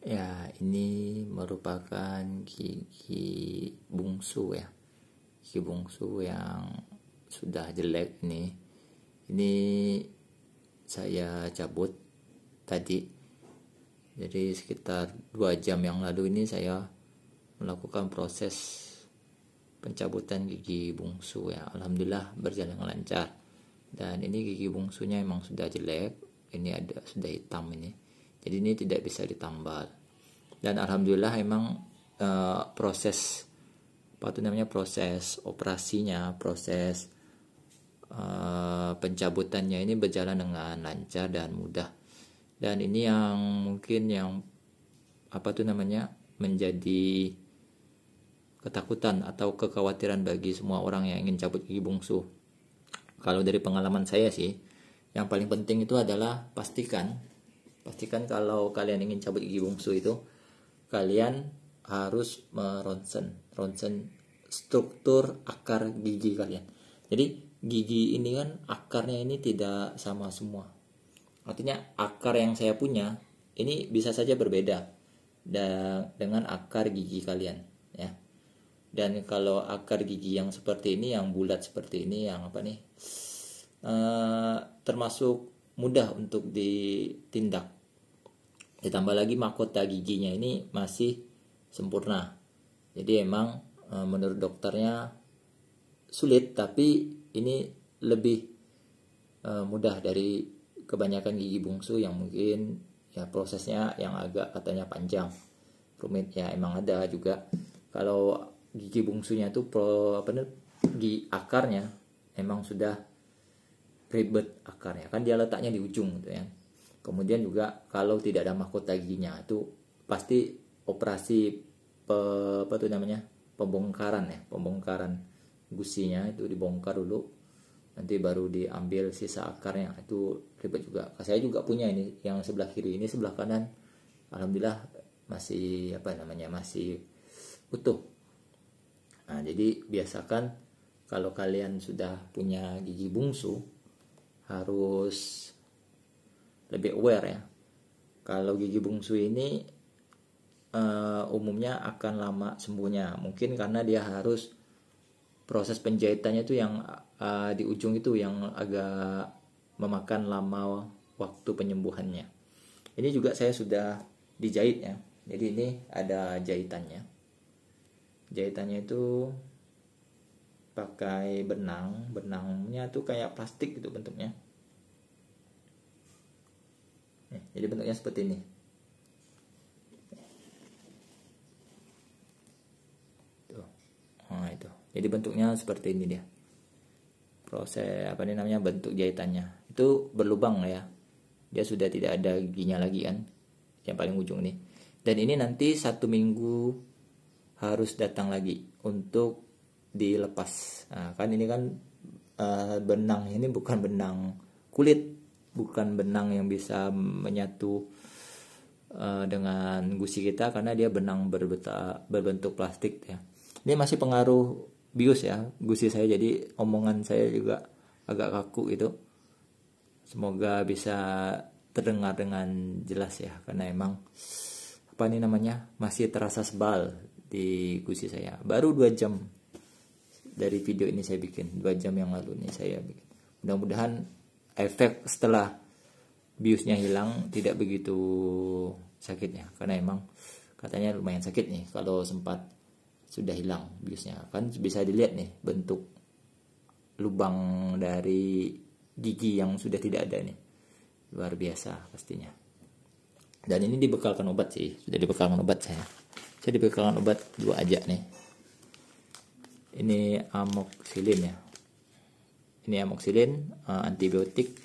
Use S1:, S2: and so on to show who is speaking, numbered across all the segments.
S1: Ya, ini merupakan gigi bungsu ya. Gigi bungsu yang sudah jelek nih. Ini saya cabut tadi. Jadi sekitar 2 jam yang lalu ini saya melakukan proses pencabutan gigi bungsu ya. Alhamdulillah berjalan lancar. Dan ini gigi bungsunya emang sudah jelek. Ini sudah hitam ini. Jadi ini tidak bisa ditambal. Dan alhamdulillah emang proses operasinya, proses pencabutannya ini berjalan dengan lancar dan mudah. Dan ini yang mungkin yang menjadi ketakutan atau kekhawatiran bagi semua orang yang ingin cabut gigi bungsu. Kalau dari pengalaman saya sih, yang paling penting itu adalah pastikan kalau kalian ingin cabut gigi bungsu itu kalian harus meronsen struktur akar gigi kalian. Jadi gigi ini kan akarnya ini tidak sama semua. Artinya akar yang saya punya ini bisa saja berbeda dengan akar gigi kalian ya. Dan kalau akar gigi yang seperti ini, yang bulat seperti ini, yang termasuk mudah untuk ditindak. Ditambah lagi mahkota giginya ini masih sempurna. Jadi emang menurut dokternya sulit, tapi ini lebih mudah dari kebanyakan gigi bungsu yang mungkin ya prosesnya yang agak katanya panjang, rumit ya. Emang ada juga kalau gigi bungsunya itu gigi akarnya emang sudah ribet akarnya, kan dia letaknya di ujung gitu ya. Kemudian juga kalau tidak ada mahkota giginya itu pasti operasi pembongkaran gusinya itu dibongkar dulu, nanti baru diambil sisa akarnya, itu ribet juga. Saya juga punya ini yang sebelah kiri, ini sebelah kanan alhamdulillah masih masih utuh. Nah, jadi biasakan kalau kalian sudah punya gigi bungsu harus lebih aware ya. Kalau gigi bungsu ini umumnya akan lama sembuhnya, mungkin karena dia harus proses penjahitannya itu yang di ujung itu yang agak memakan lama waktu penyembuhannya. Ini juga saya sudah dijahit ya. Jadi ini ada jahitannya. Jahitannya itu pakai benangnya tuh kayak plastik gitu bentuknya. Jadi bentuknya seperti ini. Tuh. Nah, itu. Jadi bentuknya seperti ini dia. Proses bentuk jahitannya. Itu berlubang ya. Dia sudah tidak ada giginya lagi kan. Yang paling ujung ini. Dan ini nanti 1 minggu harus datang lagi untuk dilepas. Nah, kan ini kan benang ini bukan benang kulit, bukan benang yang bisa menyatu dengan gusi kita, karena dia benang berbentuk plastik ya. Ini masih pengaruh bius ya gusi saya, jadi omongan saya juga agak kaku itu. Semoga bisa terdengar dengan jelas ya, karena emang masih terasa sebal di gusi saya. Baru 2 jam dari video ini saya bikin, 2 jam yang lalu nih saya bikin. Mudah-mudahan efek setelah biusnya hilang tidak begitu sakitnya, karena emang katanya lumayan sakit nih kalau sempat sudah hilang biusnya. Kan bisa dilihat nih bentuk lubang dari gigi yang sudah tidak ada nih, luar biasa pastinya. Dan ini dibekalkan obat sih, sudah dibekalkan obat saya dibekalkan obat 2 aja nih. Ini amoxicillin ya. Ini amoxicillin, antibiotik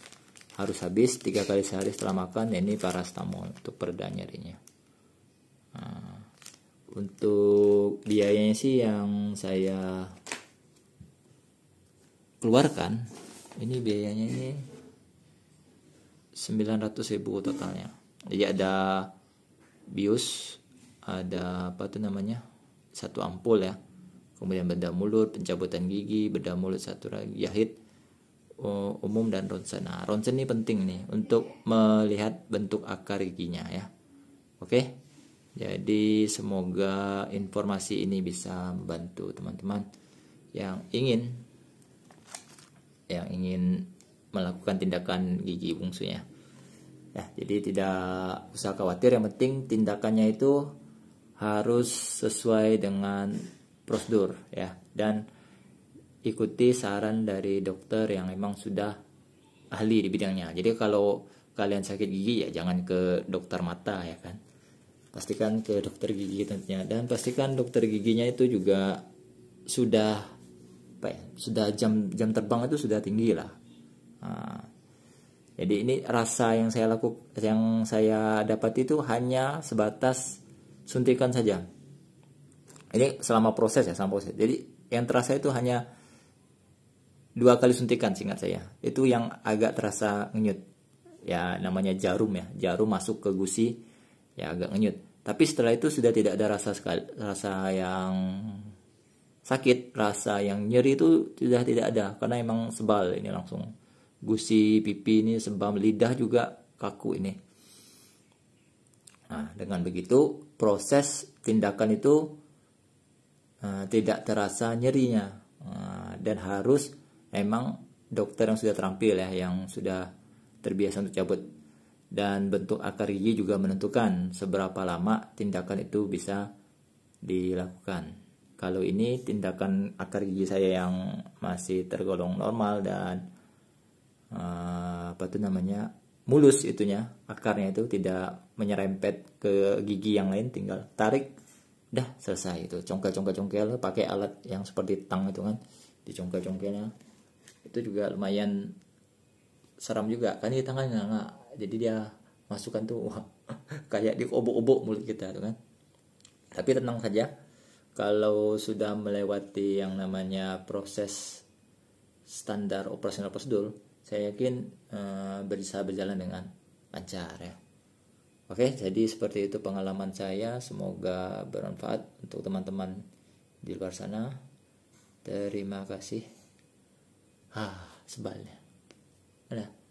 S1: harus habis 3 kali sehari setelah makan. Ini paracetamol untuk pereda nyerinya. Nah, untuk biayanya sih yang saya keluarkan, ini biayanya ini 900.000 totalnya. Jadi ada bius, ada 1 ampul ya. Kemudian bedah mulut, pencabutan gigi, bedah mulut 1 lagi, jahit umum, dan ronsen. Nah, ronsen ini penting nih untuk melihat bentuk akar giginya ya. Oke. Jadi semoga informasi ini bisa membantu teman-teman yang ingin melakukan tindakan gigi bungsunya. Ya, jadi tidak usah khawatir, yang penting tindakannya itu harus sesuai dengan prosedur ya, dan ikuti saran dari dokter yang memang sudah ahli di bidangnya. Jadi kalau kalian sakit gigi ya jangan ke dokter mata ya kan. Pastikan ke dokter gigi tentunya, dan pastikan dokter giginya itu juga sudah sudah jam terbang itu sudah tinggi lah. Nah, jadi ini rasa yang saya dapat itu hanya sebatas suntikan saja. Ini selama proses. Jadi yang terasa itu hanya 2 kali suntikan seingat saya. Itu yang agak terasa ngenyut. Ya namanya jarum ya. Jarum masuk ke gusi ya agak ngenyut. Tapi setelah itu sudah tidak ada rasa yang sakit, rasa yang nyeri itu sudah tidak ada, karena emang sebal ini langsung. Gusi pipi ini sebal, lidah juga kaku ini. Nah, dengan begitu proses tindakan itu tidak terasa nyerinya, dan harus emang dokter yang sudah terampil ya, yang sudah terbiasa untuk cabut. Dan bentuk akar gigi juga menentukan seberapa lama tindakan itu bisa dilakukan. Kalau ini tindakan akar gigi saya yang masih tergolong normal dan mulus itunya, akarnya itu tidak menyerempet ke gigi yang lain, tinggal tarik, dah selesai itu. Congkel pakai alat yang seperti tang itu kan, dicongkel-congkelnya. Itu juga lumayan seram juga kan, di tangannya nggak, jadi dia masukkan tuh kayak diobok-obok mulut kita tuh kan. Tapi tenang saja, kalau sudah melewati yang namanya proses standar operasional prosedur, saya yakin bisa berjalan dengan lancar ya. Oke, jadi seperti itu pengalaman saya, semoga bermanfaat untuk teman-teman di luar sana. Terima kasih. Sebalnya. Ada.